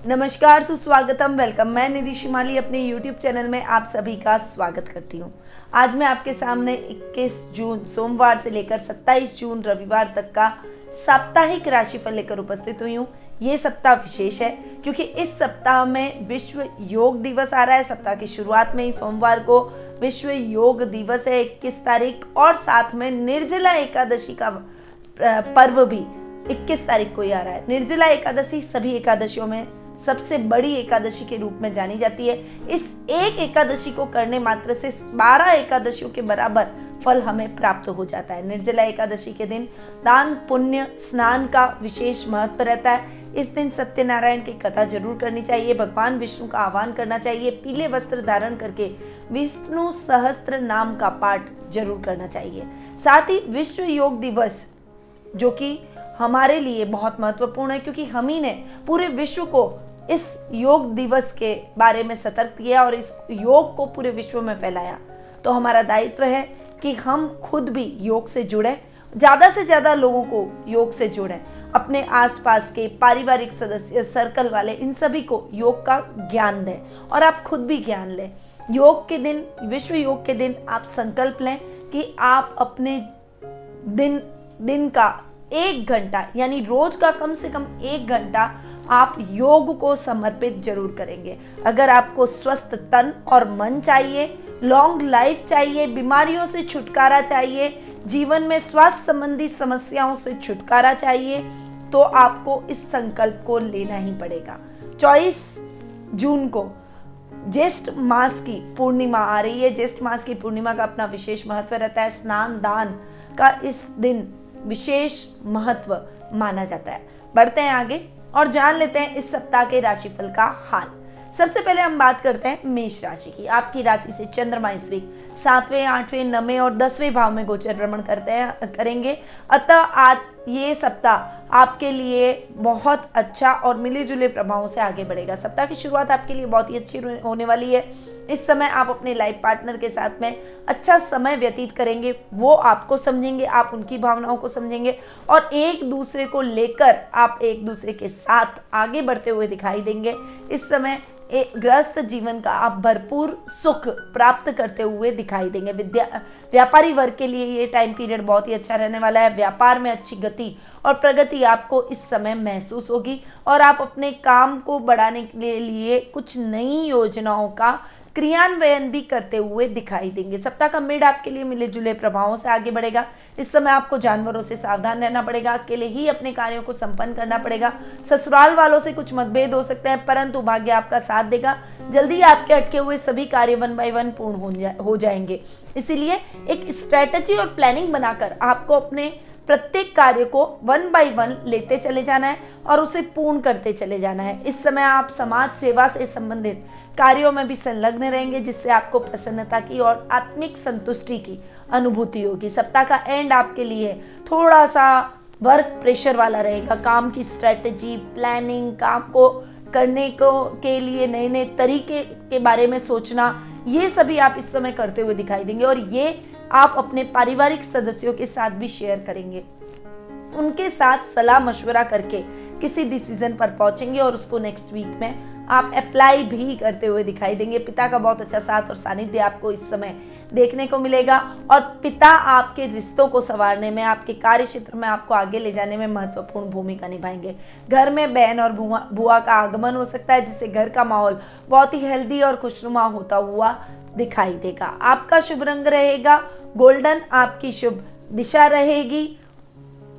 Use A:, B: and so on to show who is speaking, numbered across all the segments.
A: नमस्कार, सुस्वागतम, वेलकम। मैं निधि शिमाली अपने YouTube चैनल में आप सभी का स्वागत करती हूँ। आज मैं आपके सामने 21 जून सोमवार से लेकर 27 जून रविवार तक का साप्ताहिक राशिफल लेकर उपस्थित हुई हूँ। ये सप्ताह विशेष है क्योंकि इस सप्ताह में विश्व योग दिवस आ रहा है। सप्ताह की शुरुआत में ही सोमवार को विश्व योग दिवस है 21 तारीख, और साथ में निर्जला एकादशी का पर्व भी 21 तारीख को ही आ रहा है। निर्जला एकादशी सभी एकादशियों में सबसे बड़ी एकादशी के रूप में जानी जाती है। इस एक एकादशी को करने मात्र से 12 एकादशियों के बराबर फल हमें प्राप्त हो जाता है। निर्जला एकादशी के दिन दान, पुण्य, स्नान का विशेष महत्व रहता है। इस दिन सत्यनारायण की कथा जरूर करनी चाहिए, भगवान विष्णु का आह्वान करना चाहिए, पीले वस्त्र धारण करके विष्णु सहस्त्र नाम का पाठ जरूर करना चाहिए। साथ ही विश्व योग दिवस जो कि हमारे लिए बहुत महत्वपूर्ण है क्योंकि हम ही ने पूरे विश्व को इस योग दिवस के बारे में सतर्क किया और इस योग को पूरे विश्व में फैलाया। तो हमारा दायित्व है कि हम खुद भी योग से जुड़े, ज़्यादा से ज़्यादा लोगों को योग से जोड़ें। अपने आसपास के पारिवारिक सदस्य, सर्कल वाले, इन सभी को योग का ज्ञान दें और आप खुद भी ज्ञान लें। योग के दिन, विश्व योग के दिन आप संकल्प लें कि आप अपने दिन का 1 घंटा, यानी रोज का कम से कम 1 घंटा आप योग को समर्पित जरूर करेंगे। अगर आपको स्वस्थ तन और मन चाहिए, लॉन्ग लाइफ चाहिए, बीमारियों से छुटकारा चाहिए, जीवन में स्वास्थ्य संबंधी समस्याओं से छुटकारा चाहिए, तो आपको इस संकल्प को लेना ही पड़ेगा। 24 जून को ज्येष्ठ मास की पूर्णिमा आ रही है। ज्येष्ठ मास की पूर्णिमा का अपना विशेष महत्व रहता है। स्नान दान का इस दिन विशेष महत्व माना जाता है। बढ़ते हैं आगे और जान लेते हैं इस सप्ताह के राशिफल का हाल। सबसे पहले हम बात करते हैं मेष राशि की। आपकी राशि से चंद्रमा इस वीक 7वें, 8वें, 9वें और 10वें भाव में गोचर भ्रमण करेंगे। अतः आज ये सप्ताह आपके लिए बहुत अच्छा और मिले जुले प्रभावों से आगे बढ़ेगा। सप्ताह की शुरुआत आपके लिए बहुत ही अच्छी होने वाली है। इस समय आप अपने लाइफ पार्टनर के साथ में अच्छा समय व्यतीत करेंगे। वो आपको समझेंगे, आप उनकी भावनाओं को समझेंगे और एक दूसरे को लेकर आप एक दूसरे के साथ आगे बढ़ते हुए दिखाई देंगे। इस समय गृहस्थ जीवन का आप भरपूर सुख प्राप्त करते हुए दिखाई देंगे। व्यापारी वर्ग के लिए ये टाइम पीरियड बहुत ही अच्छा रहने वाला है। व्यापार में अच्छी गति और प्रगति आपको इस समय महसूस होगी और आप अपने काम को बढ़ाने के लिए कुछ नई योजनाओं का क्रियान्वयन भी करते हुए दिखाई देंगे। सप्ताह का मिड आपके लिए मिले जुले प्रभावों से आगे बढ़ेगा। इस समय आपको जानवरों से सावधान रहना पड़ेगा, अकेले ही अपने कार्यों को संपन्न करना पड़ेगा। ससुराल वालों से कुछ मतभेद हो सकते हैं, परंतु भाग्य आपका साथ देगा। जल्दी आपके अटके हुए सभी कार्य 1 बाय 1 पूर्ण हो जाएंगे। इसीलिए एक स्ट्रेटेजी और प्लानिंग बनाकर आपको अपने प्रत्येक कार्य को 1 बाय 1 लेते चले जाना है और उसे पूर्ण करते चले जाना है। इस समय आप समाज सेवा से संबंधित कार्यों में भी संलग्न रहेंगे, जिससे आपको प्रसन्नता की और आत्मिक संतुष्टि की अनुभूति होगी। सप्ताह का एंड आपके लिए थोड़ा सा वर्क प्रेशर वाला रहेगा। काम की स्ट्रेटेजी, प्लानिंग, काम को करने के लिए नए नए तरीके के बारे में सोचना, ये सभी आप इस समय करते हुए दिखाई देंगे और ये आप अपने पारिवारिक सदस्यों के साथ भी शेयर करेंगे। उनके साथ सलाह मशवरा करके किसी डिसीजन पर पहुंचेंगे और उसको नेक्स्ट वीक में आप अप्लाई भी करते हुए दिखाई देंगे। पिता का बहुत अच्छा साथ और सानिध्य आपको इस समय देखने को मिलेगा और पिता आपके रिश्तों को संवारने में, आपके कार्य क्षेत्र में आपको आगे ले जाने में महत्वपूर्ण भूमिका निभाएंगे। घर में बहन और बुआ का आगमन हो सकता है, जिससे घर का माहौल बहुत ही हेल्दी और खुशनुमा होता हुआ दिखाई देगा। आपका शुभ रंग रहेगा गोल्डन, आपकी शुभ दिशा रहेगी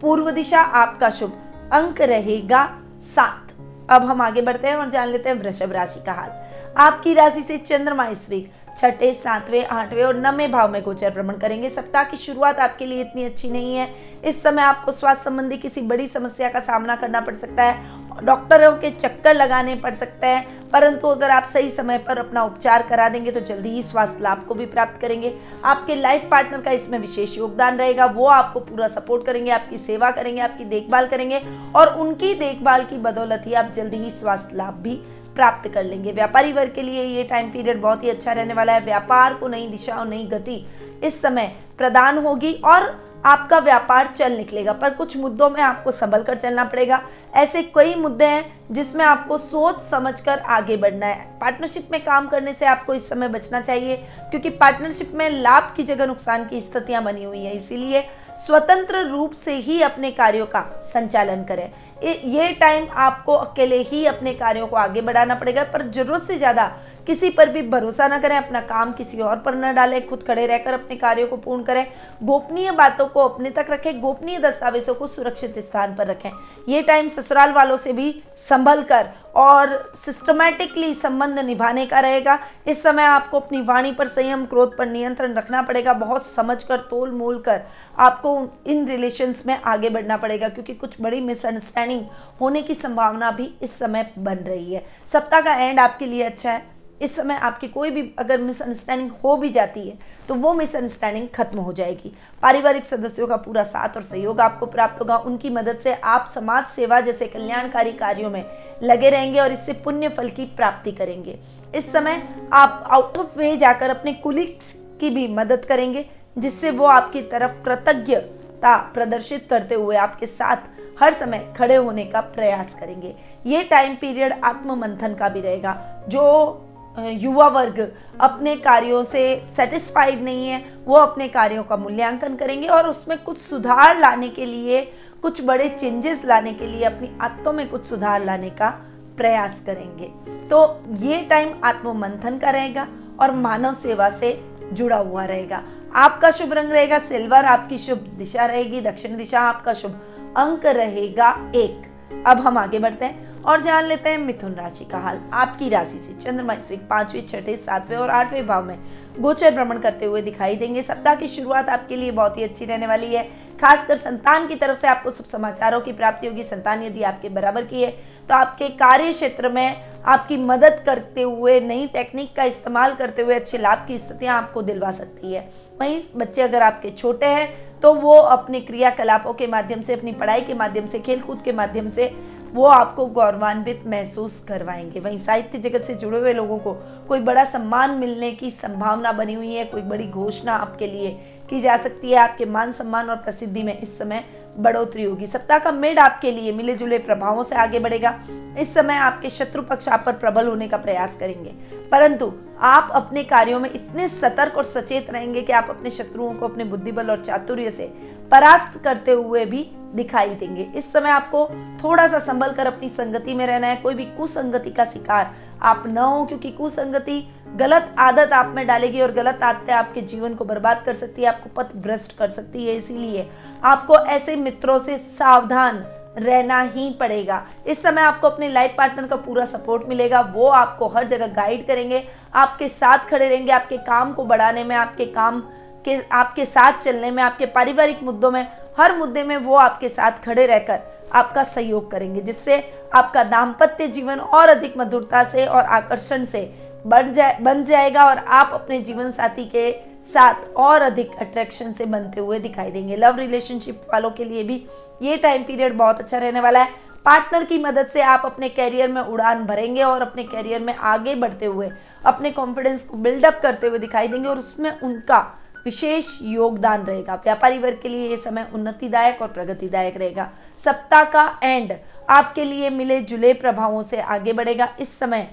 A: पूर्व दिशा, आपका शुभ अंक रहेगा 7। अब हम आगे बढ़ते हैं और जान लेते हैं वृषभ राशि का हाल। आपकी राशि से चंद्रमा इस वीक 6ठे, 7वें, 8वें और 9वें भाव में गोचर भ्रमण करेंगे। सप्ताह की शुरुआत आपके लिए इतनी अच्छी नहीं है। इस समय आपको स्वास्थ्य संबंधी किसी बड़ी समस्या का सामना करना पड़ सकता है, डॉक्टरों के चक्कर लगाने पड़ सकते हैं, परंतु अगर आप सही समय पर अपना उपचार करा देंगे तो जल्दी ही स्वास्थ्य लाभ को भी प्राप्त करेंगे। आपके लाइफ पार्टनर का इसमें विशेष योगदान रहेगा। वो आपको पूरा सपोर्ट करेंगे, आपकी सेवा करेंगे, आपकी देखभाल करेंगे और उनकी देखभाल की बदौलत ही आप जल्दी ही स्वास्थ्य लाभ भी प्राप्त कर लेंगे। व्यापारी वर्ग के लिए ये टाइम पीरियड बहुत ही अच्छा रहने वाला है। व्यापार को नई दिशा और नई गति इस समय प्रदान होगी और आपका व्यापार चल निकलेगा, पर कुछ मुद्दों में आपको संभल कर चलना पड़ेगा। ऐसे कई मुद्दे हैं जिसमें आपको सोच समझकर आगे बढ़ना है। पार्टनरशिप में काम करने से आपको इस समय बचना चाहिए, क्योंकि पार्टनरशिप में लाभ की जगह नुकसान की स्थितियां बनी हुई हैं। इसीलिए स्वतंत्र रूप से ही अपने कार्यों का संचालन करें। ये टाइम आपको अकेले ही अपने कार्यों को आगे बढ़ाना पड़ेगा, पर जरूरत से ज़्यादा किसी पर भी भरोसा न करें, अपना काम किसी और पर न डालें, खुद खड़े रहकर अपने कार्यों को पूर्ण करें, गोपनीय बातों को अपने तक रखें, गोपनीय दस्तावेजों को सुरक्षित स्थान पर रखें। ये टाइम ससुराल वालों से भी संभल कर और सिस्टमैटिकली संबंध निभाने का रहेगा। इस समय आपको अपनी वाणी पर संयम, क्रोध पर नियंत्रण रखना पड़ेगा। बहुत समझकर, तोल मोल कर आपको इन रिलेशंस में आगे बढ़ना पड़ेगा, क्योंकि कुछ बड़ी मिसअंडरस्टैंडिंग होने की संभावना भी इस समय बन रही है। सप्ताह का एंड आपके लिए अच्छा है। इस समय आपकी कोई भी अगर मिसअंडरस्टैंडिंग हो भी जाती है तो वो मिसअंडरस्टैंडिंग खत्म हो जाएगी। पारिवारिक सदस्यों का पूरा साथ और सहयोग आपको प्राप्त होगा। उनकी मदद से आप समाज सेवा जैसे कल्याणकारी कार्यों में लगे रहेंगे और इससे पुण्य फल की प्राप्ति करेंगे। इस समय आप आउट ऑफ वे जाकर अपने कुलीग्स की भी मदद करेंगे, जिससे वो आपकी तरफ कृतज्ञता प्रदर्शित करते हुए आपके साथ हर समय खड़े होने का प्रयास करेंगे। ये टाइम पीरियड आत्म मंथन का भी रहेगा। जो युवा वर्ग अपने कार्यों से सेटिस्फाइड नहीं है, वो अपने कार्यों का मूल्यांकन करेंगे और उसमें कुछ सुधार लाने के लिए, कुछ बड़े चेंजेस लाने के लिए, अपनी आदतों में कुछ सुधार लाने का प्रयास करेंगे। तो ये टाइम आत्म मंथन का रहेगा और मानव सेवा से जुड़ा हुआ रहेगा। आपका शुभ रंग रहेगा सिल्वर, आपकी शुभ दिशा रहेगी दक्षिण दिशा, आपका शुभ अंक रहेगा 1। अब हम आगे बढ़ते हैं और जान लेते हैं मिथुन राशि का हाल। आपकी राशि से चंद्रमा इस वीक 5वें, 6ठे, 7वें और 8वें भाव में गोचर भ्रमण करते हुए दिखाई देंगे। सप्ताह की शुरुआत आपके लिए बहुत ही अच्छी रहने वाली है। खासकर संतान की तरफ से आपको शुभ समाचारों की प्राप्ति होगी। संतान यदि आपके बराबर की है तो आपके कार्य क्षेत्र में आपकी मदद करते हुए, नई टेक्निक का इस्तेमाल करते हुए अच्छे लाभ की स्थितियां आपको दिलवा सकती है। वहीं बच्चे अगर आपके छोटे हैं तो वो अपने क्रियाकलापों के माध्यम से, अपनी पढ़ाई के माध्यम से, खेलकूद के माध्यम से वो आपको गौरवान्वित महसूस करवाएंगे। वहीं साहित्य जगत से जुड़े हुए लोगों को कोई बड़ा सम्मान मिलने की संभावना बनी हुई है। कोई बड़ी घोषणा आपके लिए की जा सकती है। आपके मान सम्मान और प्रसिद्धि में इस समय बढ़ोतरी होगी। सप्ताह का मिड आपके लिए मिले जुले प्रभावों से आगे बढ़ेगा। इस समय आपके शत्रु पक्ष आप पर प्रबल होने का प्रयास करेंगे, परंतु आप अपने कार्यों में इतने सतर्क और सचेत रहेंगे कि आप अपने शत्रुओं को अपने बुद्धिबल और चातुर्य से परास्त करते हुए भी दिखाई देंगे। इस समय आपको थोड़ा सा संभल कर अपनी संगति में रहना है। कोई भी कुसंगति का शिकार आप न हो, क्योंकि कुसंगति गलत आदत आप में डालेगी और गलत आदतें आपके जीवन को बर्बाद कर सकती है, आपको पथ भ्रष्ट कर सकती है। इसीलिए आपको ऐसे मित्रों से सावधान रहना ही पड़ेगा। इस समय आपको अपने लाइफ पार्टनर का पूरा सपोर्ट मिलेगा। वो आपको हर जगह गाइड करेंगे, आपके साथ खड़े रहेंगे, आपके काम को बढ़ाने में, आपके साथ चलने में, आपके पारिवारिक मुद्दों में, हर मुद्दे में वो आपके साथ खड़े रहकर आपका सहयोग करेंगे, जिससे आपका दाम्पत्य जीवन और अधिक मधुरता से और आकर्षण से बन जाएगा और आप अपने जीवन साथी के साथ और अधिक अट्रैक्शन से बनते हुए दिखाई देंगे। लव रिलेशनशिप वालों के लिए भी ये टाइम पीरियड बहुत अच्छा रहने वाला है। पार्टनर की मदद से आप अपने कैरियर में उड़ान भरेंगे और अपने कैरियर में आगे बढ़ते हुए अपने कॉन्फिडेंस को बिल्डअप करते हुए दिखाई देंगे और उसमें उनका विशेष योगदान रहेगा। व्यापारी वर्ग के लिए ये समय उन्नतिदायक और प्रगतिदायक रहेगा। सप्ताह का एंड आपके लिए मिले जुले प्रभावों से आगे बढ़ेगा। इस समय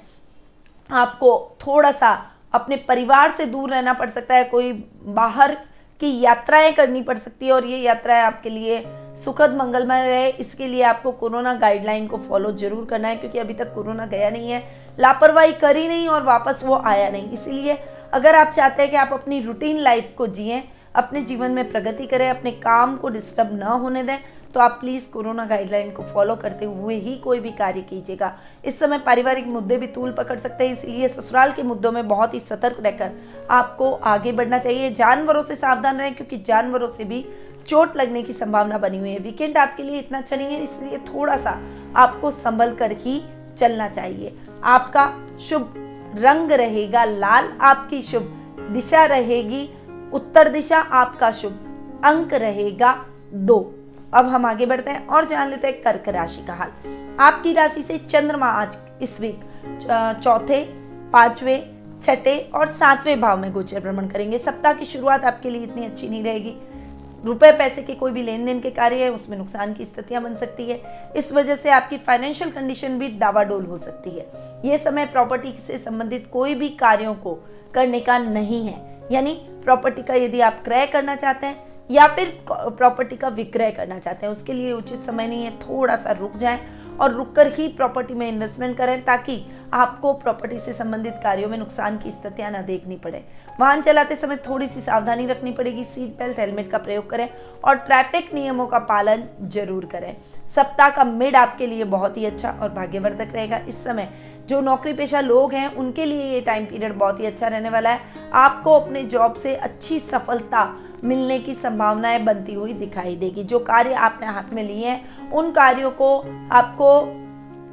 A: आपको थोड़ा सा अपने परिवार से दूर रहना पड़ सकता है, कोई बाहर की यात्राएं करनी पड़ सकती है और ये यात्राएं आपके लिए सुखद मंगलमय रहे। इसके लिए आपको कोरोना गाइडलाइन को फॉलो जरूर करना है, क्योंकि अभी तक कोरोना गया नहीं है, लापरवाही करी नहीं और वापस वो आया नहीं। इसीलिए अगर आप चाहते हैं कि आप अपनी रूटीन लाइफ को जिएं, अपने जीवन में प्रगति करें, अपने काम को डिस्टर्ब न होने दें, तो आप प्लीज़ कोरोना गाइडलाइन को फॉलो करते हुए ही कोई भी कार्य कीजिएगा। इस समय पारिवारिक मुद्दे भी तूल पकड़ सकते हैं, इसलिए ससुराल के मुद्दों में बहुत ही सतर्क रहकर आपको आगे बढ़ना चाहिए। जानवरों से सावधान रहें, क्योंकि जानवरों से भी चोट लगने की संभावना बनी हुई है। वीकेंड आपके लिए इतना अच्छा नहीं है, इसलिए थोड़ा सा आपको संभल कर ही चलना चाहिए। आपका शुभ रंग रहेगा लाल, आपकी शुभ दिशा रहेगी उत्तर दिशा, आपका शुभ अंक रहेगा 2। अब हम आगे बढ़ते हैं और जान लेते हैं कर्क राशि का हाल। आपकी राशि से चंद्रमा आज इस वीक 4थे, 5वें, 6ठे और 7वें भाव में गोचर भ्रमण करेंगे। सप्ताह की शुरुआत आपके लिए इतनी अच्छी नहीं रहेगी। रुपए पैसे के कोई भी लेन देन के कार्य है उसमें नुकसान की स्थितियां बन सकती है। इस वजह से आपकी फाइनेंशियल कंडीशन भी डावाडोल हो सकती है। ये समय प्रॉपर्टी से संबंधित कोई भी कार्यों को करने का नहीं है, यानी प्रॉपर्टी का यदि आप क्रय करना चाहते हैं या फिर प्रॉपर्टी का विक्रय करना चाहते हैं उसके लिए उचित समय नहीं है। थोड़ा सा रुक जाएं और रुककर ही प्रॉपर्टी में इन्वेस्टमेंट करें ताकि आपको प्रॉपर्टी से संबंधित कार्यों में नुकसान की स्थितियां न देखनी पड़े। वाहन चलाते समय थोड़ी सी सावधानी रखनी पड़ेगी। सीट बेल्ट हेलमेट का प्रयोग करें और ट्रैफिक नियमों का पालन जरूर करें। सप्ताह का मिड आपके लिए बहुत ही अच्छा और भाग्यवर्धक रहेगा। इस समय जो नौकरी पेशा लोग हैं उनके लिए ये टाइम पीरियड बहुत ही अच्छा रहने वाला है। आपको अपने जॉब से अच्छी सफलता मिलने की संभावनाएं बनती हुई दिखाई देगी। जो कार्य आपने हाथ में लिए हैं उन कार्यों को आपको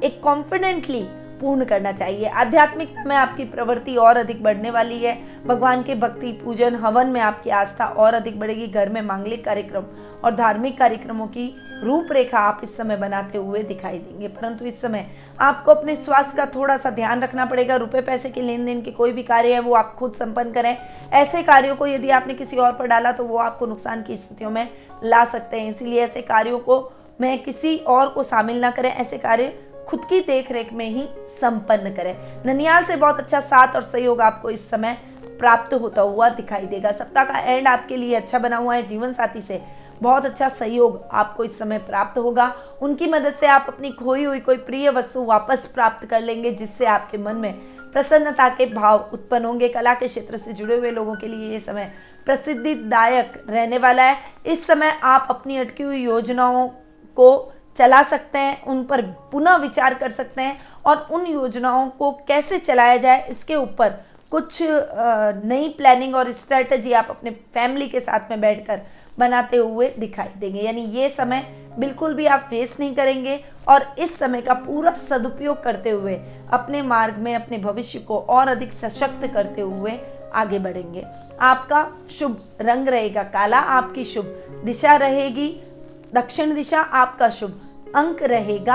A: एक कॉन्फिडेंटली पूर्ण करना चाहिए। आध्यात्मिकता में आपकी प्रवृत्ति और अधिक बढ़ने वाली है। भगवान के भक्ति पूजन हवन में आपकी आस्था और अधिक बढ़ेगी। घर में मांगलिक कार्यक्रम और धार्मिक कार्यक्रमों की रूपरेखा आप इस समय बनाते हुए दिखाई देंगे, परंतु इस समय आपको अपने स्वास्थ्य का थोड़ा सा ध्यान रखना पड़ेगा। रुपए पैसे के लेन देन के कोई भी कार्य है वो आप खुद संपन्न करें। ऐसे कार्यों को यदि आपने किसी और पर डाला तो वो आपको नुकसान की स्थितियों में ला सकते हैं, इसीलिए ऐसे कार्यों को में किसी और को शामिल ना करें। ऐसे कार्य खुद की देखरेख में ही संपन्न करें। ननिहाल से बहुत अच्छा साथ और सहयोग आपको इस समय प्राप्त होता हुआ दिखाई देगा। सप्ताह का एंड आपके लिए अच्छा बना हुआ है। जीवन साथी से बहुत अच्छा सहयोग आपको इस समय प्राप्त होगा। उनकी मदद से आप अपनी खोई हुई कोई प्रिय वस्तु वापस प्राप्त कर लेंगे, जिससे आपके मन में प्रसन्नता के भाव उत्पन्न होंगे। कला के क्षेत्र से जुड़े हुए लोगों के लिए ये समय प्रसिद्धिदायक रहने वाला है। इस समय आप अपनी अटकी हुई योजनाओं को चला सकते हैं, उन पर पुनः विचार कर सकते हैं और उन योजनाओं को कैसे चलाया जाए इसके ऊपर कुछ नई प्लानिंग और स्ट्रेटजी आप अपने फैमिली के साथ में बैठकर बनाते हुए दिखाई देंगे। यानी ये समय बिल्कुल भी आप वेस्ट नहीं करेंगे और इस समय का पूरा सदुपयोग करते हुए अपने मार्ग में अपने भविष्य को और अधिक सशक्त करते हुए आगे बढ़ेंगे। आपका शुभ रंग रहेगा काला, आपकी शुभ दिशा रहेगी दक्षिण दिशा, आपका शुभ अंक रहेगा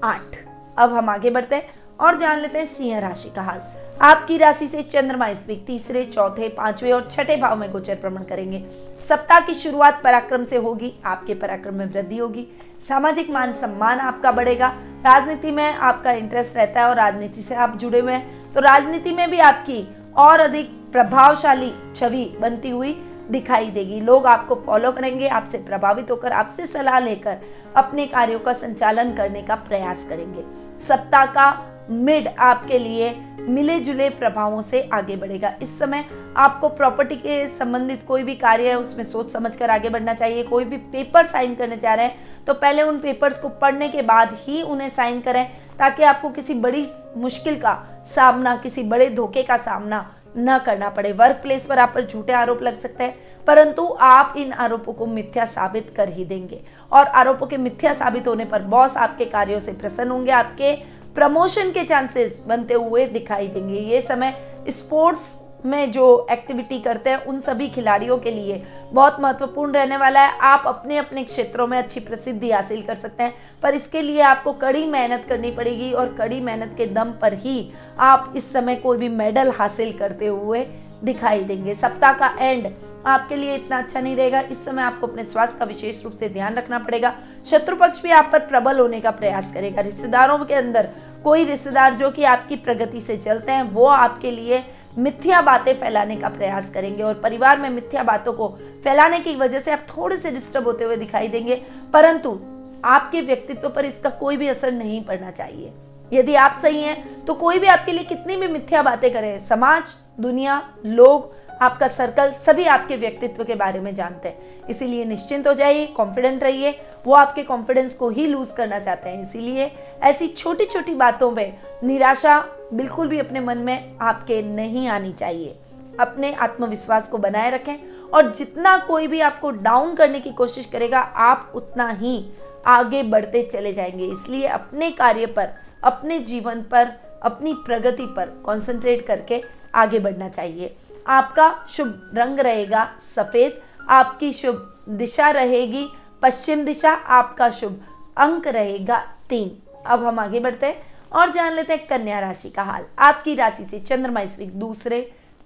A: 8। अब हम आगे बढ़ते हैं और जान लेते हैं सिंह राशि का हाल। आपकी राशि से चंद्रमा इस वीक तीसरे, चौथे, पांचवें और छठे भाव में गोचर भ्रमण करेंगे। सप्ताह की शुरुआत पराक्रम से होगी, आपके पराक्रम में वृद्धि होगी। सामाजिक मान सम्मान आपका बढ़ेगा। राजनीति में आपका इंटरेस्ट रहता है और राजनीति से आप जुड़े हुए हैं तो राजनीति में भी आपकी और अधिक प्रभावशाली छवि बनती हुई दिखाई देगी। लोग आपको फॉलो करेंगे, आपसे प्रभावित होकर आपसे सलाह लेकर अपने कार्यों का संचालन करने का प्रयास करेंगे। सप्ताह का मिड आपके लिए मिले जुले प्रभावों से आगे बढ़ेगा। इस समय आपको प्रॉपर्टी के संबंधित कोई भी कार्य है उसमें सोच समझकर आगे बढ़ना चाहिए। कोई भी पेपर साइन करने जा रहे हैं तो पहले उन पेपर्स को पढ़ने के बाद ही उन्हें साइन करें, ताकि आपको किसी बड़ी मुश्किल का सामना, किसी बड़े धोखे का सामना न करना पड़े। वर्क प्लेस पर आप पर झूठे आरोप लग सकते हैं, परंतु आप इन आरोपों को मिथ्या साबित कर ही देंगे और आरोपों के मिथ्या साबित होने पर बॉस आपके कार्यों से प्रसन्न होंगे। आपके प्रमोशन के चांसेस बनते हुए दिखाई देंगे। ये समय स्पोर्ट्स में जो एक्टिविटी करते हैं उन सभी खिलाड़ियों के लिए बहुत महत्वपूर्ण रहने वाला है। आप अपने अपने क्षेत्रों में अच्छी प्रसिद्धि हासिल कर सकते हैं, पर इसके लिए आपको कड़ी मेहनत करनी पड़ेगी और कड़ी मेहनत के दम पर ही आप इस समय कोई भी मेडल हासिल करते हुए दिखाई देंगे। सप्ताह का एंड आपके लिए इतना अच्छा नहीं रहेगा। इस समय आपको अपने स्वास्थ्य का विशेष रूप से ध्यान रखना पड़ेगा। शत्रु पक्ष भी आप पर प्रबल होने का प्रयास करेगा। रिश्तेदारों के अंदर कोई रिश्तेदार जो कि आपकी प्रगति से चलते हैं वो आपके लिए मिथ्या बातें फैलाने का प्रयास करेंगे और परिवार में मिथ्या बातों को फैलाने की वजह से आप थोड़े से डिस्टर्ब होते हुए दिखाई देंगे, परंतु आपके व्यक्तित्व पर इसका कोई भी असर नहीं पड़ना चाहिए। यदि आप सही हैं तो कोई भी आपके लिए कितनी भी मिथ्या बातें करे, समाज, दुनिया, लोग, आपका सर्कल सभी आपके व्यक्तित्व के बारे में जानते हैं। इसीलिए निश्चिंत हो जाइए, कॉन्फिडेंट रहिए। वो आपके कॉन्फिडेंस को ही लूज करना चाहते हैं, इसीलिए ऐसी छोटी छोटी बातों में निराशा बिल्कुल भी अपने मन में आपके नहीं आनी चाहिए। अपने आत्मविश्वास को बनाए रखें और जितना कोई भी आपको डाउन करने की कोशिश करेगा आप उतना ही आगे बढ़ते चले जाएंगे। इसलिए अपने कार्य पर, अपने जीवन पर, अपनी प्रगति पर कंसंट्रेट करके आगे बढ़ना चाहिए। आपका शुभ रंग रहेगा सफेद, आपकी शुभ दिशा रहेगी पश्चिम दिशा, आपका शुभ अंक रहेगा 3। अब हम आगे बढ़ते हैं और जान लेते हैं कन्या राशि का हाल। आपकी राशि से चंद्रमा इस वीक दूसरे,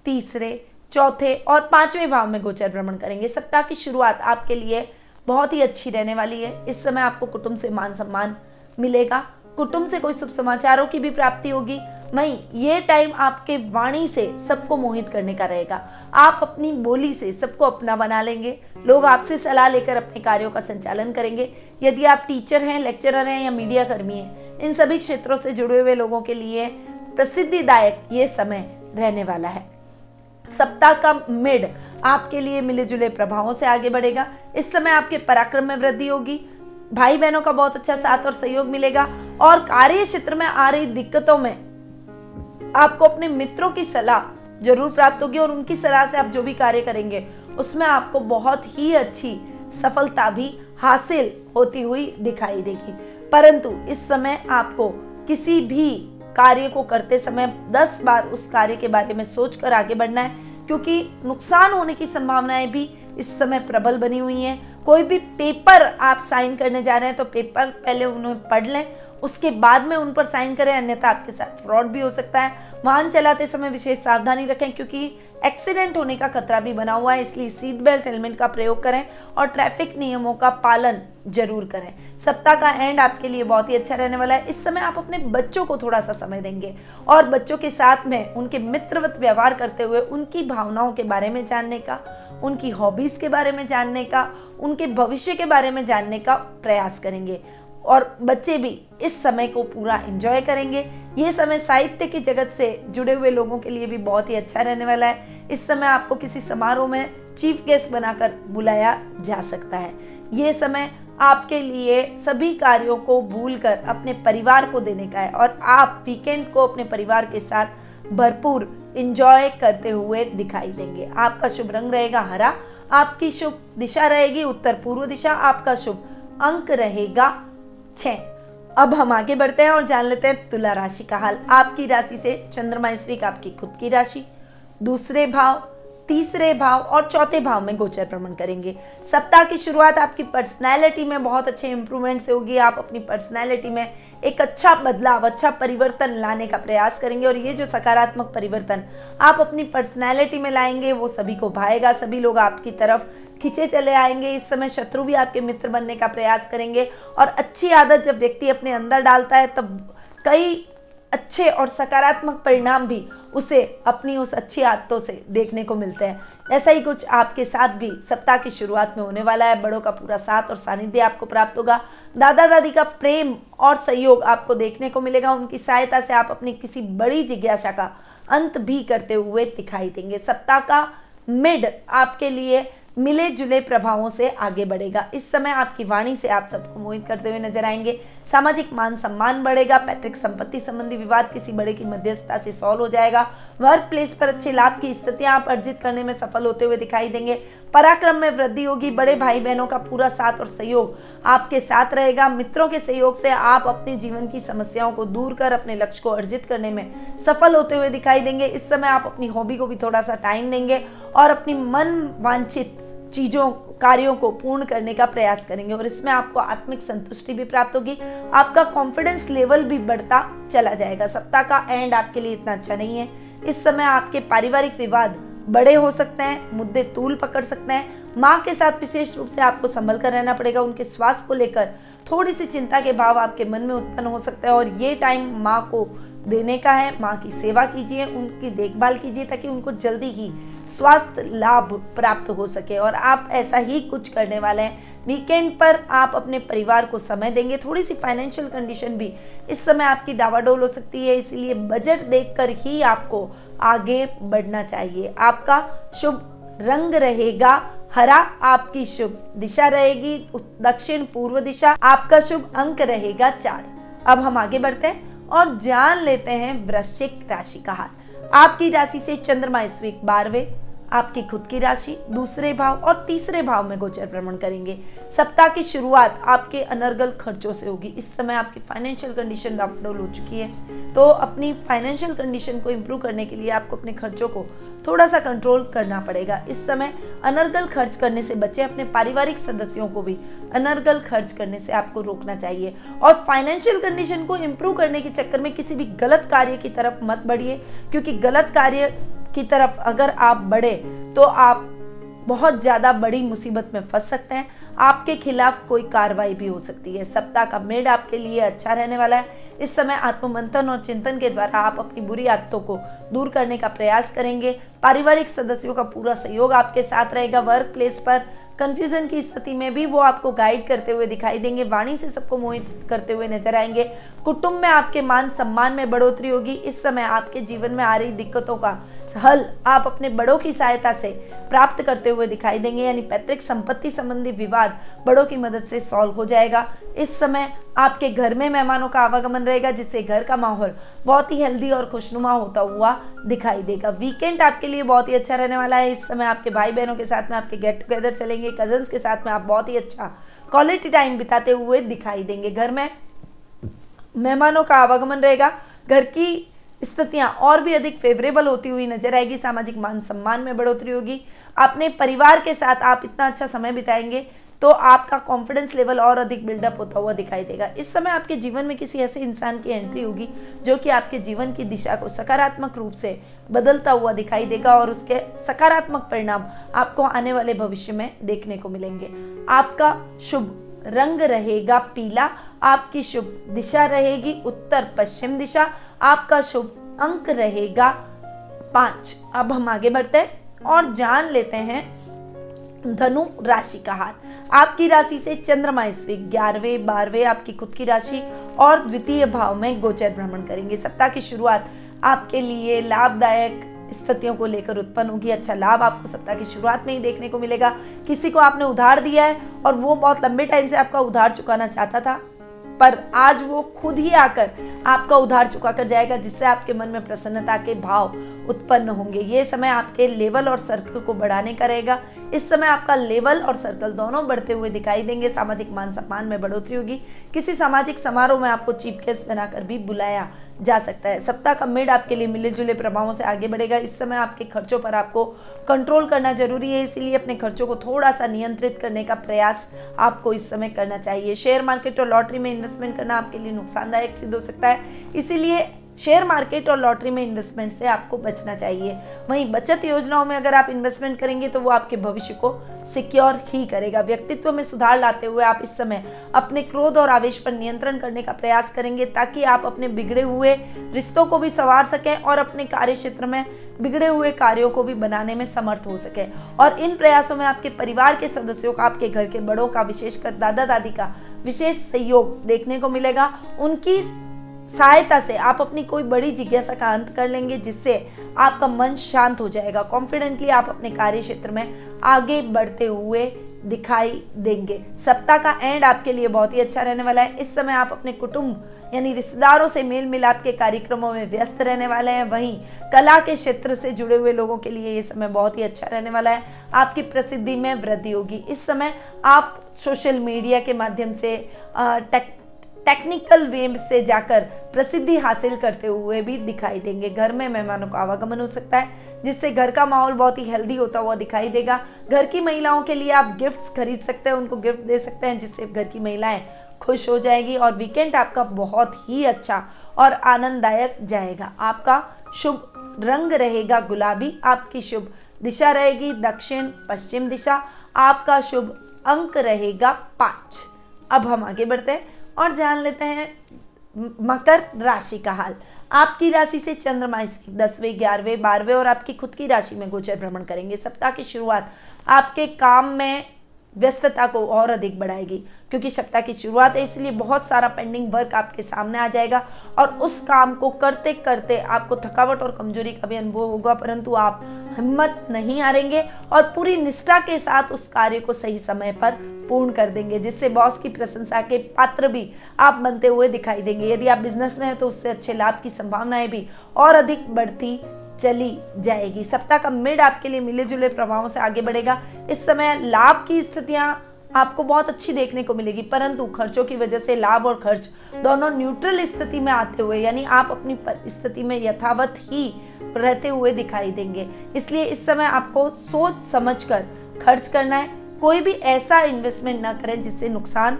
A: तीसरे, चौथे और पांचवें भाव में गोचर भ्रमण करेंगे। सप्ताह की शुरुआत आपके लिए बहुत ही अच्छी रहने वाली है। इस समय आपको कुटुंब से मान सम्मान मिलेगा, कुटुंब से कोई शुभ समाचारों की भी प्राप्ति होगी। वहीं ये टाइम आपके वाणी से सबको मोहित करने का रहेगा। आप अपनी बोली से सबको अपना बना लेंगे। लोग आपसे सलाह लेकर अपने कार्यों का संचालन करेंगे। यदि आप टीचर हैं, लेक्चरर हैं या मीडिया कर्मी हैं, इन सभी क्षेत्रों से जुड़े हुए लोगों के लिए प्रसिद्धिदायक ये समय रहने वाला है। सप्ताह का मिड आपके लिए मिले जुले प्रभावों से आगे बढ़ेगा। इस समय आपके पराक्रम में वृद्धि होगी, भाई बहनों का बहुत अच्छा साथ और सहयोग मिलेगा और कार्य क्षेत्र में आ रही दिक्कतों में आपको अपने मित्रों की सलाह जरूर प्राप्त होगी और उनकी सलाह से आप जो भी कार्य करेंगे उसमें आपको बहुत ही अच्छी सफलता भी हासिल होती हुई दिखाई देगी। परंतु इस समय आपको किसी भी कार्य को करते समय 10 बार उस कार्य के बारे में सोचकर आगे बढ़ना है, क्योंकि नुकसान होने की संभावनाएं भी इस समय प्रबल बनी हुई हैं। कोई भी पेपर आप साइन करने जा रहे हैं तो पेपर पहले उन्हें पढ़ लें, उसके बाद में उन पर साइन करें, अन्यथा आपके साथ फ्रॉड भी हो सकता है। वाहन चलाते समय विशेष सावधानी रखें, क्योंकि एक्सीडेंट होने का खतरा भी बना हुआ है, इसलिए सीट बेल्ट हेलमेट का प्रयोग करें और ट्रैफिक नियमों का पालन जरूर करें। सप्ताह का एंड आपके लिए बहुत ही अच्छा रहने वाला है। इस समय आप अपने बच्चों को थोड़ा सा समय देंगे और बच्चों के साथ में उनके मित्रवत व्यवहार करते हुए उनकी भावनाओं के बारे में जानने का, उनकी हॉबीज के बारे में जानने का, उनके भविष्य के बारे में जानने का प्रयास करेंगे और बच्चे भी इस समय को पूरा एंजॉय करेंगे। ये समय साहित्य की जगत से जुड़े हुए लोगों के लिए भी बहुत ही अच्छा रहने वाला है। इस समय आपको किसी समारोह में चीफ गेस्ट बनाकर बुलाया जा सकता है। ये समय आपके लिए सभी कार्यों को भूलकर अपने परिवार को देने का है और आप वीकेंड को अपने परिवार के साथ भरपूर एंजॉय करते हुए दिखाई देंगे। आपका शुभ रंग रहेगा हरा, आपकी शुभ दिशा रहेगी उत्तर पूर्व दिशा, आपका शुभ अंक रहेगा 6। अब हम आगे बढ़ते हैं और जान लेते हैं तुला राशि का हाल। आपकी राशि से चंद्रमा इस वीक आपकी खुद की राशि, दूसरे भाव, तीसरे भाव और चौथे भाव में गोचर भ्रमण करेंगे। सप्ताह की शुरुआत आपकी पर्सनैलिटी में बहुत अच्छे इंप्रूवमेंट से होगी। आप अपनी पर्सनैलिटी में एक अच्छा बदलाव, अच्छा परिवर्तन लाने का प्रयास करेंगे और ये जो सकारात्मक परिवर्तन आप अपनी पर्सनैलिटी में लाएंगे वो सभी को भाएगा। सभी लोग आपकी तरफ खींचे चले आएंगे। इस समय शत्रु भी आपके मित्र बनने का प्रयास करेंगे और अच्छी आदत जब व्यक्ति अपने अंदर डालता है तब कई अच्छे और सकारात्मक परिणाम भी उसे अपनी उस अच्छी आदतों से देखने को मिलते हैं। ऐसा ही कुछ आपके साथ भी सप्ताह की शुरुआत में होने वाला है। बड़ों का पूरा साथ और सानिध्य आपको प्राप्त होगा। दादा दादी का प्रेम और सहयोग आपको देखने को मिलेगा। उनकी सहायता से आप अपनी किसी बड़ी जिज्ञासा का अंत भी करते हुए दिखाई देंगे। सप्ताह का मिड आपके लिए मिले जुले प्रभावों से आगे बढ़ेगा। इस समय आपकी वाणी से आप सबको मोहित करते हुए नजर आएंगे। सामाजिक मान सम्मान बढ़ेगा। पैतृक संपत्ति संबंधी विवाद किसी बड़े की मध्यस्थता से सॉल्व हो जाएगा। वर्क प्लेस पर अच्छे लाभ की स्थितियां आप अर्जित करने में सफल होते हुए दिखाई देंगे। पराक्रम में वृद्धि होगी। बड़े भाई बहनों का पूरा साथ और सहयोग आपके साथ रहेगा। मित्रों के सहयोग से आप अपने जीवन की समस्याओं को दूर कर अपने लक्ष्य को अर्जित करने में सफल होते हुए दिखाई देंगे। इस समय आप अपनी हॉबी को भी थोड़ा सा टाइम देंगे और अपनी मन वांछित चीजों कार्यों को पूर्ण करने का प्रयास करेंगे और इसमें आपको आत्मिक संतुष्टि भी प्राप्त होगी। आपका कॉन्फिडेंस लेवल भी बढ़ता चला जाएगा। सप्ताह का एंड आपके लिए इतना अच्छा नहीं है। इस समय आपके पारिवारिक विवाद बड़े हो सकते हैं, मुद्दे तूल पकड़ सकते हैं। माँ के साथ विशेष रूप से आपको संभल कर रहना पड़ेगा। उनके स्वास्थ्य को लेकर थोड़ी सी चिंता के भाव आपके मन में उत्पन्न हो सकता है और ये टाइम माँ को देने का है। माँ की सेवा कीजिए, उनकी देखभाल कीजिए ताकि उनको जल्दी ही स्वास्थ्य लाभ प्राप्त हो सके और आप ऐसा ही कुछ करने वाले हैं। वीकेंड पर आप अपने परिवार को समय देंगे। थोड़ी सी फाइनेंशियल कंडीशन भी इस समय आपकी डावाडोल हो सकती है, इसलिए बजट देखकर ही आपको आगे बढ़ना चाहिए। आपका शुभ रंग रहेगा हरा, आपकी शुभ दिशा रहेगी दक्षिण पूर्व दिशा, आपका शुभ अंक रहेगा 4। अब हम आगे बढ़ते हैं और जान लेते हैं वृश्चिक राशि का हाल। आपकी राशि से चंद्रमा इस वीक 12वें, आपकी खुद की राशि, दूसरे भाव और तीसरे भाव में गोचर भ्रमण करेंगे। सप्ताह की शुरुआत आपके अनर्गल खर्चों से होगी। इस समय आपकी फाइनेंशियल कंडीशन डाउन हो चुकी है, तो अपनी फाइनेंशियल कंडीशन को इम्प्रूव करने के लिए आपको अपने खर्चों को थोड़ा सा कंट्रोल करना पड़ेगा। इस समय अनर्गल खर्च करने से बचें। अपने पारिवारिक सदस्यों को भी अनर्गल खर्च करने से आपको रोकना चाहिए और फाइनेंशियल कंडीशन को इम्प्रूव करने के चक्कर में किसी भी गलत कार्य की तरफ मत बढ़िए, क्योंकि गलत कार्य की तरफ अगर आप बढ़े तो आप बहुत ज़्यादा बड़ी मुसीबत में फंस सकते हैं। आपके खिलाफ कोई कार्रवाई भी हो सकती है। सप्ताह का मिड आपके लिए अच्छा रहने वाला है। इस समय आत्ममंथन और चिंतन के द्वारा आप अपनी बुरी आदतों को दूर करने का प्रयास करेंगे। पारिवारिक सदस्यों का पूरा सहयोग आपके साथ रहेगा। वर्क प्लेस पर कंफ्यूजन की स्थिति में भी वो आपको गाइड करते हुए दिखाई देंगे। वाणी से सबको मोहित करते हुए नजर आएंगे। कुटुंब में आपके मान सम्मान में बढ़ोतरी होगी। इस समय आपके जीवन में आ रही दिक्कतों का हल आप अपने बड़ों की सहायता से प्राप्त करते हुए दिखाई देंगे, यानी पैतृक संपत्ति संबंधी विवाद बड़ों की मदद से सॉल्व हो जाएगा। इस समय आपके घर में मेहमानों का आवागमन रहेगा, जिससे घर का माहौल बहुत ही हेल्दी और खुशनुमा होता हुआ दिखाई देगा। वीकेंड आपके लिए बहुत ही अच्छा रहने वाला है। इस समय आपके भाई बहनों के साथ में आपके गेट टुगेदर चलेंगे। कजन्स के साथ में आप बहुत ही अच्छा क्वालिटी टाइम बिताते हुए दिखाई देंगे। घर में मेहमानों का आवागमन रहेगा। घर की स्थितियां और भी अधिक फेवरेबल होती हुई नजर आएगी। सामाजिक मान सम्मान में बढ़ोतरी होगी। अपने परिवार के साथ आप इतना अच्छा समय बिताएंगे तो आपका कॉन्फिडेंस लेवल और अधिक बिल्डअप होता हुआ दिखाई देगा। इस समय आपके जीवन में किसी ऐसे इंसान की एंट्री होगी जो कि आपके जीवन की दिशा को सकारात्मक रूप से बदलता हुआ दिखाई देगा और उसके सकारात्मक परिणाम आपको आने वाले भविष्य में देखने को मिलेंगे। आपका शुभ रंग रहेगा पीला। आपकी शुभ दिशा रहेगी उत्तर पश्चिम दिशा। आपका शुभ अंक रहेगा 5। अब हम आगे बढ़ते हैं और जान लेते हैं धनु राशि का हाल। आपकी राशि से चंद्रमा इस वीक 11वें 12वें आपकी खुद की राशि और द्वितीय भाव में गोचर भ्रमण करेंगे। सप्ताह की शुरुआत आपके लिए लाभदायक स्थितियों को लेकर उत्पन्न होगी। अच्छा लाभ आपको सप्ताह की शुरुआत में ही देखने को मिलेगा। किसी को आपने उधार दिया है और वो बहुत लंबे टाइम से आपका उधार चुकाना चाहता था, पर आज वो खुद ही आकर आपका उधार चुका कर जाएगा, जिससे आपके मन में प्रसन्नता के भाव उत्पन्न होंगे। ये समय आपके लेवल और सर्कल को बढ़ाने का रहेगा। इस समय आपका लेवल और सर्कल दोनों बढ़ते हुए दिखाई देंगे। सामाजिक मान सम्मान में बढ़ोतरी होगी। किसी सामाजिक समारोह में आपको चीफ गेस्ट बनाकर भी बुलाया जा सकता है। सप्ताह का मिड आपके लिए मिले जुले प्रभावों से आगे बढ़ेगा। इस समय आपके खर्चों पर आपको कंट्रोल करना जरूरी है, इसीलिए अपने खर्चों को थोड़ा सा नियंत्रित करने का प्रयास आपको इस समय करना चाहिए। शेयर मार्केट और लॉटरी में इन्वेस्टमेंट करना आपके लिए नुकसानदायक सिद्ध हो सकता है, इसीलिए शेयर मार्केट और लॉटरी में इन्वेस्टमेंट से आपको बचना चाहिए। वहीं बचत योजनाओं में अगर आप इन्वेस्टमेंट करेंगे तो वो आपके भविष्य को सिक्योर ही करेगा। व्यक्तित्व में सुधार लाते हुए आप इस समय अपने क्रोध और आवेश पर नियंत्रण करने का प्रयास करेंगे, ताकि आप अपने बिगड़े हुए रिश्तों को भी संवार सकें और अपने कार्य क्षेत्र में बिगड़े हुए कार्यों को भी बनाने में समर्थ हो सके। और इन प्रयासों में आपके परिवार के सदस्यों का, आपके घर के बड़ों का, विशेषकर दादा दादी का विशेष सहयोग देखने को मिलेगा। उनकी सहायता से आप अपनी कोई बड़ी जिज्ञासा का अंत कर लेंगे, जिससे आपका मन शांत हो जाएगा। कॉन्फिडेंटली आप अपने कार्य क्षेत्र में आगे बढ़ते हुए दिखाई देंगे। सप्ताह का एंड आपके लिए बहुत ही अच्छा रहने वाला है। इस समय आप अपने कुटुंब यानी रिश्तेदारों से मेल मिलाप के कार्यक्रमों में व्यस्त रहने वाले हैं। वहीं कला के क्षेत्र से जुड़े हुए लोगों के लिए ये समय बहुत ही अच्छा रहने वाला है। आपकी प्रसिद्धि में वृद्धि होगी। इस समय आप सोशल मीडिया के माध्यम से टेक्निकल वे से जाकर प्रसिद्धि हासिल करते हुए भी दिखाई देंगे। घर में मेहमानों का आवागमन हो सकता है, जिससे घर का माहौल बहुत ही हेल्दी होता हुआ दिखाई देगा। घर की महिलाओं के लिए आप गिफ्ट्स खरीद सकते हैं, उनको गिफ्ट दे सकते हैं, जिससे घर की महिलाएं खुश हो जाएगी और वीकेंड आपका बहुत ही अच्छा और आनंददायक जाएगा। आपका शुभ रंग रहेगा गुलाबी। आपकी शुभ दिशा रहेगी दक्षिण पश्चिम दिशा। आपका शुभ अंक रहेगा 5। अब हम आगे बढ़ते हैं और जान लेते हैं मकर राशि का हाल। आपकी राशि से चंद्रमा इस 10वें 11वें 12वें और आपकी खुद की राशि में गोचर भ्रमण करेंगे। सप्ताह की शुरुआत आपके काम में व्यस्तता को और अधिक बढ़ाएगी, क्योंकि सप्ताह की शुरुआत है, इसलिए बहुत सारा पेंडिंग वर्क आपके सामने आ जाएगा और उस काम को करते करते आपको थकावट और कमजोरी का भी अनुभव होगा, परंतु आप हिम्मत नहीं हारेंगे और पूरी निष्ठा के साथ उस कार्य को सही समय पर पूर्ण कर देंगे, जिससे बॉस की प्रशंसा के पात्र भी आप बनते हुए दिखाई देंगे। यदि आप बिजनेस में हैं तो उससे अच्छे लाभ की संभावनाएं भी और अधिक बढ़ती चली जाएगी। सप्ताह का मिड आपके लिए मिले जुले प्रभावों से आगे बढ़ेगा। इस समय लाभ की स्थितियां आपको बहुत अच्छी देखने को मिलेगी, परंतु खर्चों की वजह से लाभ और खर्च दोनों न्यूट्रल स्थिति में आते हुए, यानी आप अपनी स्थिति में यथावत ही रहते हुए दिखाई देंगे। इसलिए इस समय आपको सोच समझकर खर्च करना है। कोई भी ऐसा इन्वेस्टमेंट ना करें जिससे नुकसान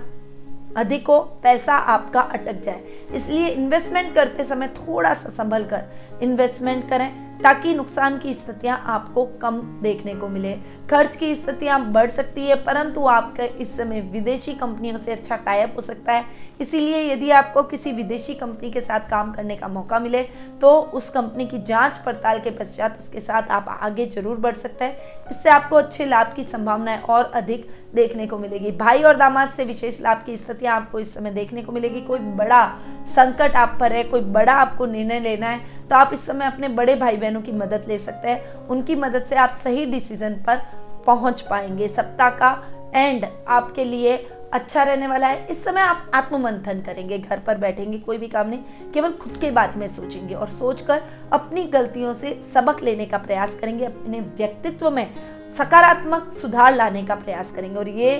A: अधिक हो, पैसा आपका अटक जाए। इसलिए इन्वेस्टमेंट करते समय थोड़ा सा संभल कर इन्वेस्टमेंट करें। ताकि नुकसान की स्थितियां आपको कम देखने को मिले। खर्च की स्थितियां बढ़ सकती है, परंतु आपका इस समय विदेशी कंपनियों से अच्छा टाई अप हो सकता है। इसीलिए यदि आपको किसी विदेशी कंपनी के साथ काम करने का मौका मिले तो उस कंपनी की जांच पड़ताल के पश्चात उसके साथ आप आगे जरूर बढ़ सकते हैं। इससे आपको अच्छे लाभ की संभावनाएं और अधिक देखने को मिलेगी। भाई और दामाद से विशेष लाभ की स्थितियां आपको इस समय देखने को मिलेगी। कोई बड़ा संकट आप पर है, कोई बड़ा आपको निर्णय लेना है, तो आप इस समय अपने बड़े भाई बहनों की मदद ले सकते हैं। उनकी मदद से आप सही डिसीजन पर पहुंच पाएंगे। सप्ताह का एंड आपके लिए अच्छा रहने वाला है। इस समय आप आत्ममंथन करेंगे, घर पर बैठेंगे, कोई भी काम नहीं, केवल खुद के बारे में सोचेंगे और सोचकर अपनी गलतियों से सबक लेने का प्रयास करेंगे। अपने व्यक्तित्व में सकारात्मक सुधार लाने का प्रयास करेंगे और ये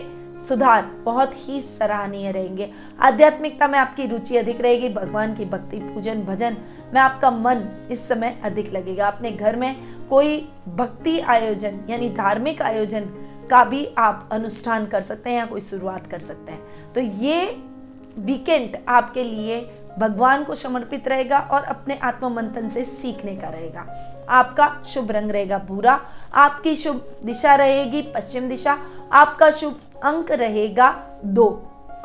A: सुधार बहुत ही सराहनीय रहेंगे। आध्यात्मिकता में आपकी रुचि अधिक रहेगी। भगवान की भक्ति, पूजन, भजन में आपका मन इस समय अधिक लगेगा। अपने घर में कोई भक्ति आयोजन यानी धार्मिक आयोजन का भी आप अनुष्ठान कर सकते हैं या कोई शुरुआत कर सकते हैं। तो ये वीकेंड आपके लिए भगवान को समर्पित रहेगा और अपने आत्ममंथन से सीखने का रहेगा। आपका शुभ रंग रहेगा भूरा। आपकी शुभ दिशा रहेगी पश्चिम दिशा। आपका शुभ अंक रहेगा 2।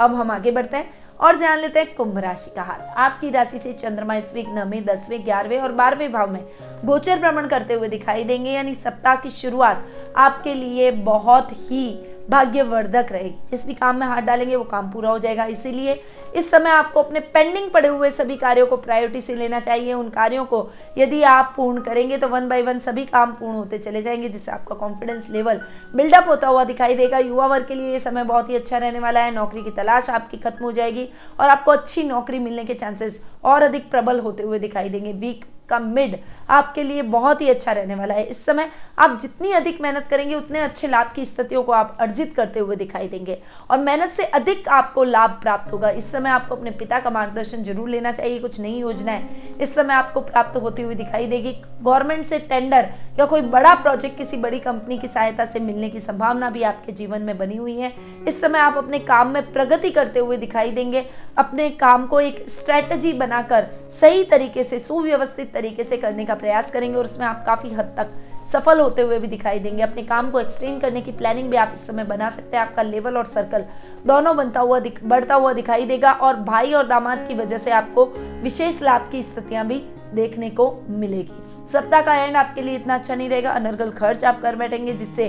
A: अब हम आगे बढ़ते हैं और जान लेते हैं कुंभ राशि का हाल। आपकी राशि से चंद्रमा इस वीक 9वें, 10वें, 11वें और 12वें भाव में गोचर भ्रमण करते हुए दिखाई देंगे। यानी सप्ताह की शुरुआत आपके लिए बहुत ही भाग्यवर्धक रहेगी। जिस भी काम में हाथ डालेंगे वो काम पूरा हो जाएगा। इसीलिए इस समय आपको अपने पेंडिंग पड़े हुए सभी कार्यों को प्रायोरिटी से लेना चाहिए। उन कार्यों को यदि आप पूर्ण करेंगे तो 1 बाय 1 सभी काम पूर्ण होते चले जाएंगे, जिससे आपका कॉन्फिडेंस लेवल बिल्डअप होता हुआ दिखाई देगा। युवा वर्ग के लिए ये समय बहुत ही अच्छा रहने वाला है। नौकरी की तलाश आपकी खत्म हो जाएगी और आपको अच्छी नौकरी मिलने के चांसेस और अधिक प्रबल होते हुए दिखाई देंगे। वीक का मिड आपके लिए बहुत ही अच्छा रहने वाला है। इस समय आप जितनी अधिक मेहनत करेंगे उतने अच्छे लाभ की स्थितियों को आप अर्जित करते हुए दिखाई देंगे और मेहनत से अधिक आपको लाभ प्राप्त होगा। इस समय आपको अपने पिता का मार्गदर्शन जरूर लेना चाहिए। कुछ नई योजनाएं इस समय आपको प्राप्त होती हुई दिखाई देगी। गवर्नमेंट से टेंडर या कोई बड़ा प्रोजेक्ट किसी बड़ी कंपनी की सहायता से मिलने की संभावना भी आपके जीवन में बनी हुई है। इस समय आप अपने काम में प्रगति करते हुए दिखाई देंगे। अपने काम को एक स्ट्रेटजी बनाकर सही तरीके से, सुव्यवस्थित तरीके से करने का प्रयास करेंगे और उसमें आप काफी हद तक सफल होते हुए भी दिखाई देंगे। अपने काम को एक्सटेंड करने की प्लानिंग भी आप इस समय बना सकते हैं। आपका लेवल और सर्कल दोनों बढ़ता हुआ दिखाई देगा और भाई और दामाद की वजह से आपको विशेष लाभ की स्थितियां भी देखने को मिलेगी। सप्ताह का एंड आपके लिए इतना अच्छा नहीं रहेगा। अनर्गल खर्च आप कर बैठेंगे, जिससे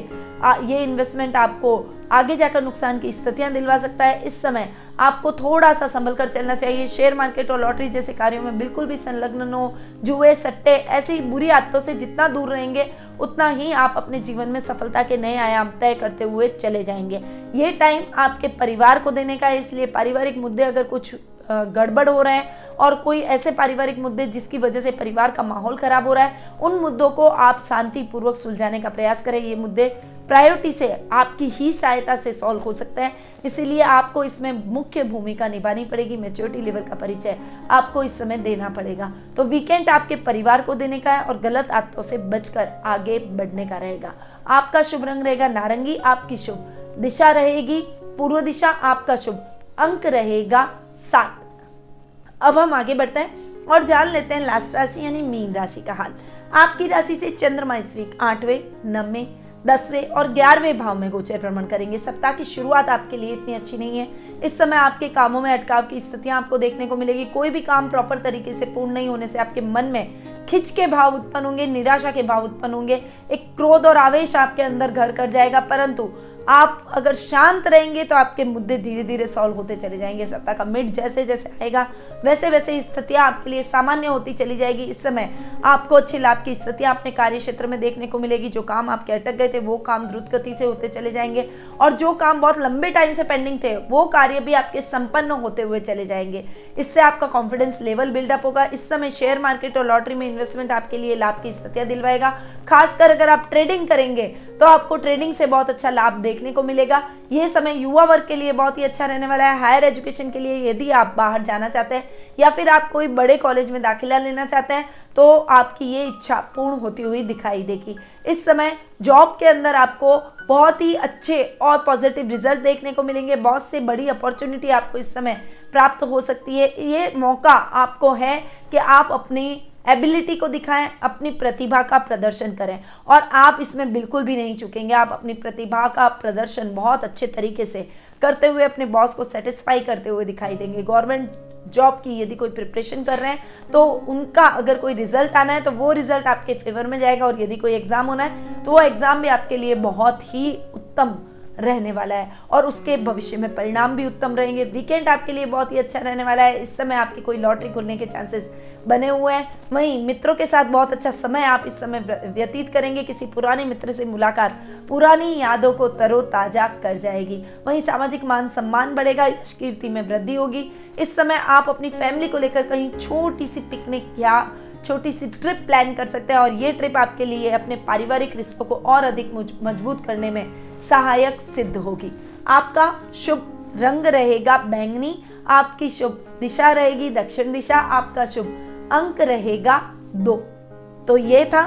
A: ये इन्वेस्टमेंट आपको आगे जाकर नुकसान की स्थितियां दिलवा सकता है। इस समय आपको थोड़ा सा संभल कर चलना चाहिए। शेयर मार्केट और लॉटरी जैसे कार्यों में बिल्कुल भी संलग्न न हो। जुए, सट्टे, ऐसी बुरी आदतों से जितना दूर रहेंगे उतना ही आप अपने जीवन में सफलता के नए आयाम तय करते हुए चले जाएंगे। ये टाइम आपके परिवार को देने का है, इसलिए पारिवारिक मुद्दे अगर कुछ गड़बड़ हो रहे हैं और कोई ऐसे पारिवारिक मुद्दे जिसकी वजह से परिवार का माहौल खराब हो रहा है, उन मुद्दों को आप शांतिपूर्वक सुलझाने का प्रयास करें। ये मुद्दे प्रायोरिटी से आपकी ही सहायता से सॉल्व हो सकते हैं, इसीलिए आपको इसमें मुख्य भूमिका निभानी पड़ेगी। मैच्योरिटी लेवल का परिचय आपको इस समय देना पड़ेगा। तो वीकेंड आपके परिवार को देने का है और गलत आदतों से बचकर आगे बढ़ने का रहेगा। आपका शुभ रंग रहेगा नारंगी। आपकी शुभ दिशा रहेगी पूर्व दिशा। आपका शुभ अंक रहेगा 7। अब हम आगे बढ़ते हैं और जान लेते हैं लास्ट राशि यानी मीन राशि का हाल। आपकी राशि से चंद्रमा इस वीक 8वें, 9वें, 10वें और 11वें भाव में गोचर भ्रमण करेंगे। सप्ताह की शुरुआत आपके लिए इतनी अच्छी नहीं है। इस समय आपके कामों में अटकाव की स्थितियां आपको देखने को मिलेगी। कोई भी काम प्रॉपर तरीके से पूर्ण नहीं होने से आपके मन में खिंच के भाव उत्पन्न होंगे, निराशा के भाव उत्पन्न होंगे, एक क्रोध और आवेश आपके अंदर घर कर जाएगा। परंतु आप अगर शांत रहेंगे तो आपके मुद्दे धीरे धीरे सॉल्व होते चले जाएंगे। सप्ताह का मिड जैसे जैसे आएगा वैसे वैसे स्थितियां आपके लिए सामान्य होती चली जाएगी। इस समय आपको अच्छे लाभ की स्थितियां अपने कार्य क्षेत्र में देखने को मिलेगी। जो काम आपके अटक गए थे वो काम द्रुत गति से होते चले जाएंगे और जो काम बहुत लंबे टाइम से पेंडिंग थे वो कार्य भी आपके संपन्न होते हुए चले जाएंगे। इससे आपका कॉन्फिडेंस लेवल बिल्डअप होगा। इस समय शेयर मार्केट और लॉटरी में इन्वेस्टमेंट आपके लिए लाभ की स्थितियां दिलवाएगा। खासकर अगर आप ट्रेडिंग करेंगे तो आपको ट्रेडिंग से बहुत अच्छा लाभ देखने को मिलेगा। यह समय युवा वर्ग के लिए बहुत ही अच्छा रहने वाला है। हायर एजुकेशन के लिए यदि आप बाहर जाना चाहते हैं या फिर आप कोई बड़े कॉलेज में दाखिला लेना चाहते हैं तो आपकी ये इच्छा पूर्ण होती हुई दिखाई देगी। इस समय जॉब के अंदर आपको बहुत ही अच्छे और पॉजिटिव रिजल्ट देखने को मिलेंगे। बहुत से बड़ी अपॉर्चुनिटी आपको इस समय प्राप्त हो सकती है। ये मौका आपको है कि आप अपनी एबिलिटी को दिखाएं, अपनी प्रतिभा का प्रदर्शन करें और आप इसमें बिल्कुल भी नहीं चूकेंगे। आप अपनी प्रतिभा का प्रदर्शन बहुत अच्छे तरीके से करते हुए अपने बॉस को सेटिस्फाई करते हुए दिखाई देंगे। गवर्नमेंट जॉब की यदि कोई प्रिपरेशन कर रहे हैं तो उनका अगर कोई रिजल्ट आना है तो वो रिजल्ट आपके फेवर में जाएगा, और यदि कोई एग्जाम होना है तो वो एग्जाम भी आपके लिए बहुत ही उत्तम रहने वाला है और उसके भविष्य में परिणाम भी उत्तम रहेंगे। वीकेंड आपके लिए बहुत ही अच्छा रहने वाला है। इस समय आपकी कोई लॉटरी खुलने के चांसेस बने हुए हैं। वहीं मित्रों के साथ बहुत अच्छा समय आप इस समय व्यतीत करेंगे। किसी पुराने मित्र से मुलाकात पुरानी यादों को तरोताजा कर जाएगी। वहीं सामाजिक मान सम्मान बढ़ेगा, यश कीर्ति में वृद्धि होगी। इस समय आप अपनी फैमिली को लेकर कहीं छोटी सी पिकनिक या छोटी सी ट्रिप प्लान कर सकते हैं और ये ट्रिप आपके लिए अपने पारिवारिक रिश्तों को और अधिक मजबूत करने में सहायक सिद्ध होगी। आपका शुभ रंग रहेगा बैंगनी, आपकी शुभ दिशा रहेगी दक्षिण दिशा, आपका शुभ अंक रहेगा 2। तो ये था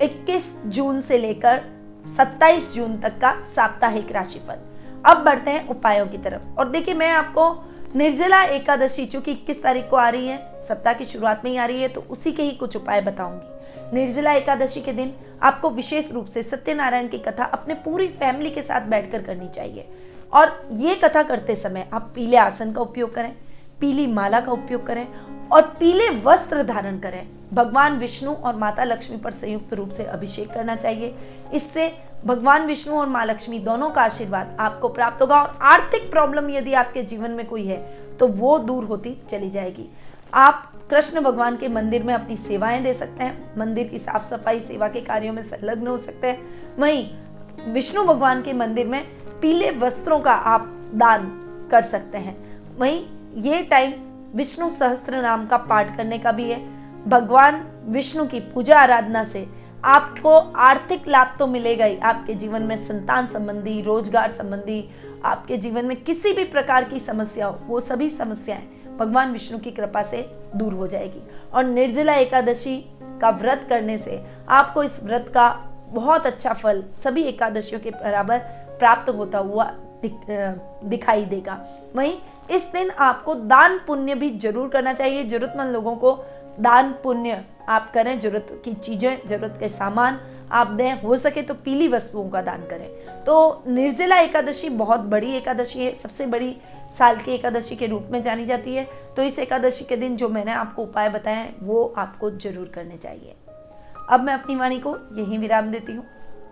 A: 21 जून से लेकर 27 जून तक का साप्ताहिक राशिफल। अब बढ़ते हैं उपायों की तरफ। और देखिए, मैं आपको निर्जला एकादशी चूंकि 21 तारीख को आ रही है, सप्ताह की शुरुआत में ही आ रही है, तो उसी के ही कुछ उपाय बताऊंगी। निर्जला एकादशी के दिन आपको विशेष रूप से सत्यनारायण की कथा अपने पूरी फैमिली के साथ बैठकर करनी चाहिए। और ये कथा करते समय आप पीले आसन का उपयोग करें, पीली माला का उपयोग करें और पीले वस्त्र धारण करें। भगवान विष्णु और माता लक्ष्मी पर संयुक्त रूप से अभिषेक करना चाहिए। इससे भगवान विष्णु और माँ लक्ष्मी दोनों का आशीर्वाद आपको प्राप्त होगा और आर्थिक प्रॉब्लम यदि आपके जीवन में कोई है तो वो दूर होती चली जाएगी। आप कृष्ण भगवान के मंदिर में अपनी सेवाएं दे सकते हैं, मंदिर की साफ सफाई सेवा के कार्यों में संलग्न हो सकते हैं। वहीं विष्णु भगवान के मंदिर में पीले वस्त्रों का आप दान कर सकते हैं। वहीं ये टाइम विष्णु सहस्त्र नाम का पाठ करने का भी है। भगवान विष्णु की पूजा आराधना से आपको आर्थिक लाभ तो मिलेगा ही, आपके जीवन में संतान संबंधी, रोजगार संबंधी, आपके जीवन में किसी भी प्रकार की समस्या हो, वो सभी समस्याएं भगवान विष्णु की कृपा से दूर हो जाएगी। और निर्जला एकादशी का व्रत करने से आपको इस व्रत का बहुत अच्छा फल सभी एकादशियों के बराबर प्राप्त होता हुआ दिखाई देगा। वहीं इस दिन आपको दान पुण्य भी जरूर करना चाहिए। जरूरतमंद लोगों को दान पुण्य आप करें, जरूरत की चीजें, जरूरत के सामान आप दें, हो सके तो पीली वस्तुओं का दान करें। तो निर्जला एकादशी बहुत बड़ी एकादशी है, सबसे बड़ी साल की एकादशी के रूप में जानी जाती है। तो इस एकादशी के दिन जो मैंने आपको उपाय बताए हैं वो आपको जरूर करने चाहिए। अब मैं अपनी वाणी को यहीं विराम देती हूँ।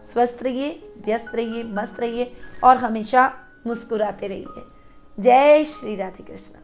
A: स्वस्थ रहिए, व्यस्त रहिए, मस्त रहिए और हमेशा मुस्कुराते रहिए। जय श्री राधे कृष्ण।